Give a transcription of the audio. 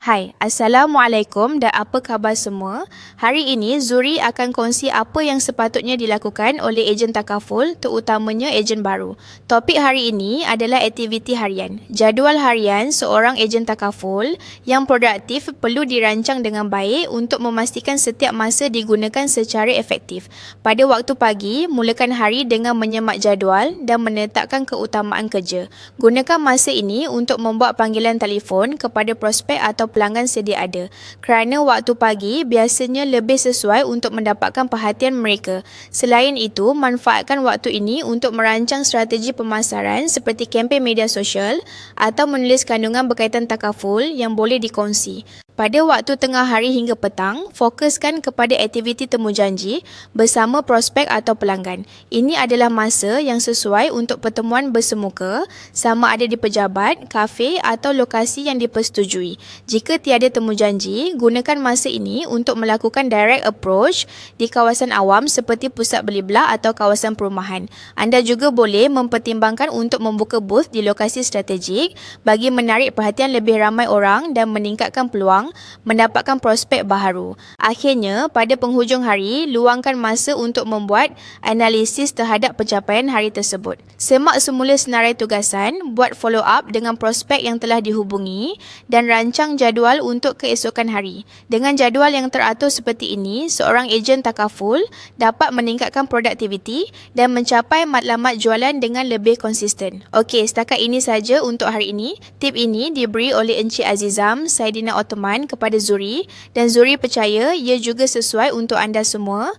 Hai, Assalamualaikum dan apa khabar semua? Hari ini Zuri akan kongsi apa yang sepatutnya dilakukan oleh ejen takaful, terutamanya ejen baru. Topik hari ini adalah aktiviti harian. Jadual harian seorang ejen takaful yang produktif perlu dirancang dengan baik untuk memastikan setiap masa digunakan secara efektif. Pada waktu pagi, mulakan hari dengan menyemak jadual dan menetapkan keutamaan kerja. Gunakan masa ini untuk membuat panggilan telefon kepada prospek atau pelanggan sedia ada, kerana waktu pagi biasanya lebih sesuai untuk mendapatkan perhatian mereka. Selain itu, manfaatkan waktu ini untuk merancang strategi pemasaran seperti kempen media sosial atau menulis kandungan berkaitan takaful yang boleh dikongsi. Pada waktu tengah hari hingga petang, fokuskan kepada aktiviti temu janji bersama prospek atau pelanggan. Ini adalah masa yang sesuai untuk pertemuan bersemuka, sama ada di pejabat, kafe atau lokasi yang dipersetujui. Jika tiada temu janji, gunakan masa ini untuk melakukan direct approach di kawasan awam seperti pusat beli belah atau kawasan perumahan. Anda juga boleh mempertimbangkan untuk membuka booth di lokasi strategik bagi menarik perhatian lebih ramai orang dan meningkatkan peluang mendapatkan prospek baharu. Akhirnya, pada penghujung hari, luangkan masa untuk membuat analisis terhadap pencapaian hari tersebut. Semak semula senarai tugasan, buat follow up dengan prospek yang telah dihubungi dan rancang jadual untuk keesokan hari. Dengan jadual yang teratur seperti ini, seorang ejen takaful dapat meningkatkan produktiviti dan mencapai matlamat jualan dengan lebih konsisten. Okey, setakat ini saja untuk hari ini. Tip ini diberi oleh Encik Azizam Saidina Ottoman kepada Zuri dan Zuri percaya ia juga sesuai untuk anda semua.